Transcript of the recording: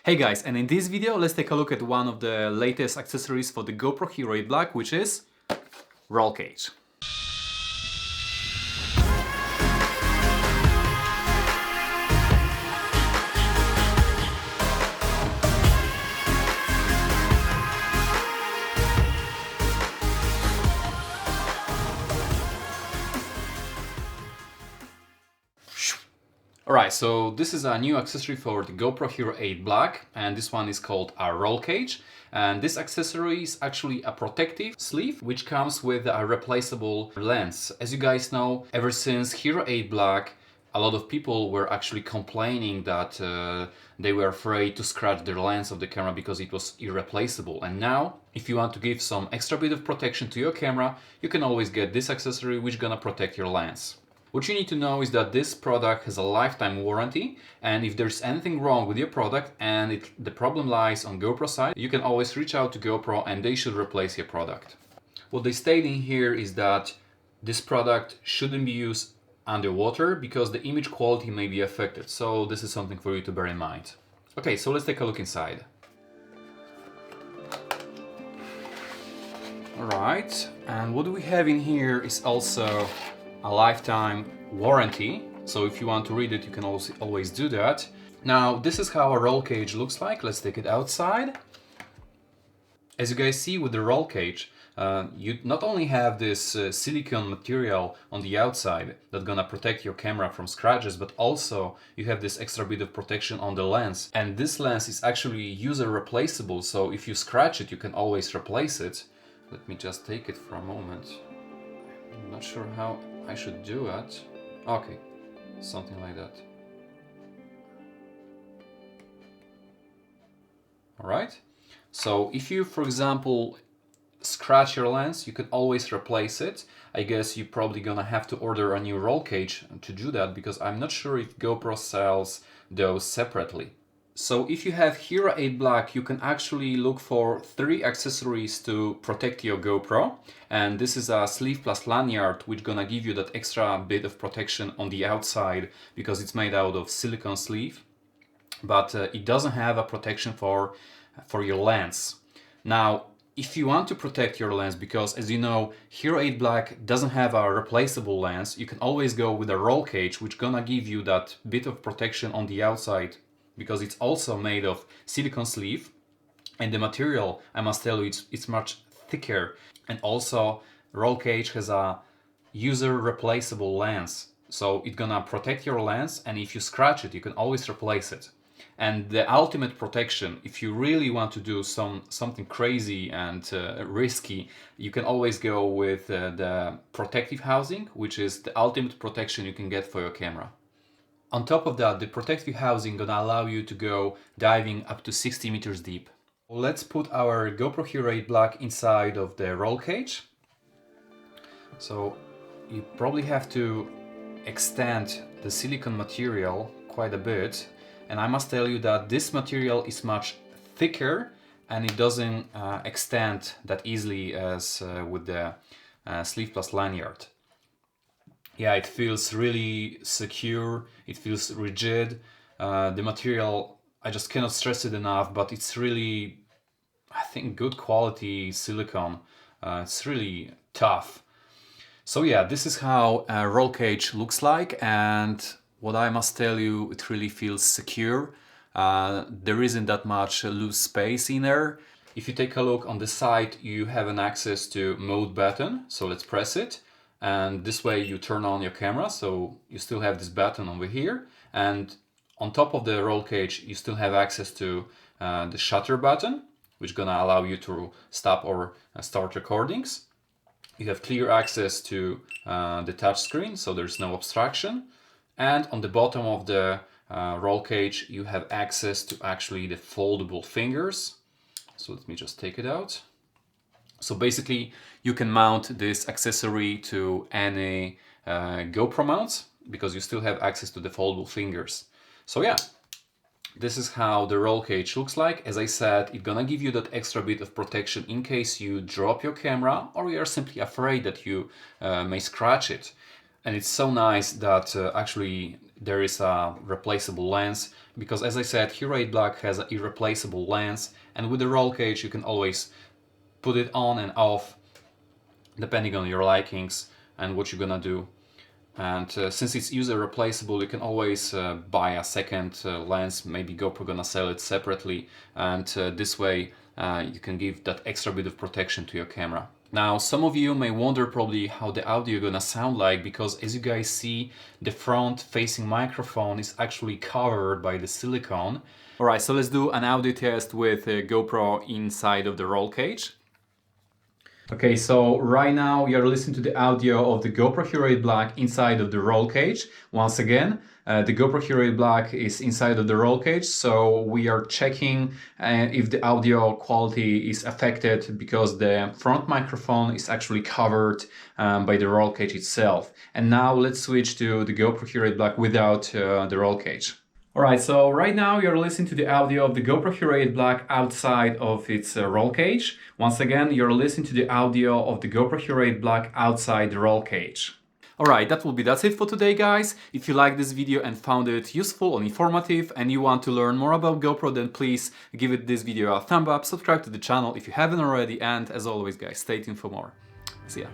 Hey guys, and in this video let's take a look at one of the latest accessories for the GoPro Hero 8 Black, which is Rollcage. Alright, so this is a new accessory for the GoPro Hero 8 Black, and this one is called a Rollcage. And this accessory is actually a protective sleeve which comes with a replaceable lens. As you guys know, ever since Hero 8 Black, a lot of people were actually complaining that they were afraid to scratch the lens of the camera because it was irreplaceable. And now, if you want to give some extra bit of protection to your camera, you can always get this accessory which gonna protect your lens. What you need to know is that this product has a lifetime warranty, and if there's anything wrong with your product and the problem lies on GoPro side, you can always reach out to GoPro and they should replace your product. What they state in here is that this product shouldn't be used underwater because the image quality may be affected, so this is something for you to bear in mind. Okay, so let's take a look inside. Alright, and what we have in here is also a lifetime warranty, so if you want to read it you can always do that. Now this is how a roll cage looks like. Let's take it outside. As you guys see with the roll cage, you not only have this silicone material on the outside that's gonna protect your camera from scratches, but also you have this extra bit of protection on the lens. And this lens is actually user replaceable, so if you scratch it you can always replace it. Let me just take it for a moment. I'm not sure how I should do it. Okay, something like that. Alright, so if you, for example, scratch your lens, you can always replace it. I guess you're probably gonna have to order a new roll cage to do that, because I'm not sure if GoPro sells those separately. So if you have Hero 8 Black, you can actually look for 3 accessories to protect your GoPro. And this is a sleeve plus lanyard, which gonna give you that extra bit of protection on the outside because it's made out of silicone sleeve. But it doesn't have a protection for your lens. Now, if you want to protect your lens, because as you know, Hero 8 Black doesn't have a replaceable lens, you can always go with a roll cage, which gonna give you that bit of protection on the outside, because it's also made of silicone sleeve, and the material, I must tell you, it's much thicker. And also roll cage has a user replaceable lens, so it's gonna protect your lens, and if you scratch it you can always replace it. And the ultimate protection, if you really want to do something crazy and risky, you can always go with the protective housing, which is the ultimate protection you can get for your camera. On top of that, the protective housing gonna allow you to go diving up to 60 meters deep. Let's put our GoPro Hero 8 Black inside of the roll cage. So you probably have to extend the silicone material quite a bit, and I must tell you that this material is much thicker and it doesn't extend that easily as with the sleeve plus lanyard. Yeah, it feels really secure, it feels rigid. The material, I just cannot stress it enough, but it's really, I think, good quality silicone. It's really tough. So yeah, this is how a roll cage looks like, and what I must tell you, it really feels secure. There isn't that much loose space in there. If you take a look on the side, you have an access to mode button, so let's press it. And this way you turn on your camera, so you still have this button over here, and on top of the roll cage you still have access to the shutter button, which is gonna allow you to stop or start recordings. You have clear access to the touch screen, so there's no obstruction, and on the bottom of the roll cage you have access to actually the foldable fingers. So let me just take it out. So basically you can mount this accessory to any GoPro mounts because you still have access to the foldable fingers. So yeah, this is how the roll cage looks like. As I said, it's gonna give you that extra bit of protection in case you drop your camera or you are simply afraid that you may scratch it. And it's so nice that actually there is a replaceable lens, because as I said, Hero 8 Black has an irreplaceable lens, and with the roll cage you can always put it on and off depending on your likings and what you're gonna do. And since it's user replaceable, you can always buy a second lens. Maybe GoPro gonna sell it separately, and this way you can give that extra bit of protection to your camera. Now, some of you may wonder probably how the audio gonna sound like, because as you guys see, the front facing microphone is actually covered by the silicone. Alright, so let's do an audio test with GoPro inside of the roll cage. Okay, so right now you're listening to the audio of the GoPro Hero 8 Black inside of the roll cage. Once again, the GoPro Hero 8 Black is inside of the roll cage, so we are checking if the audio quality is affected because the front microphone is actually covered by the roll cage itself. And now let's switch to the GoPro Hero 8 Black without the roll cage. Alright, so right now you're listening to the audio of the GoPro Hero 8 Black outside of its roll cage. Once again, you're listening to the audio of the GoPro Hero 8 Black outside the roll cage. Alright, that's it for today, guys. If you liked this video and found it useful or informative and you want to learn more about GoPro, then please give this video a thumb up, subscribe to the channel if you haven't already, and as always, guys, stay tuned for more. See ya.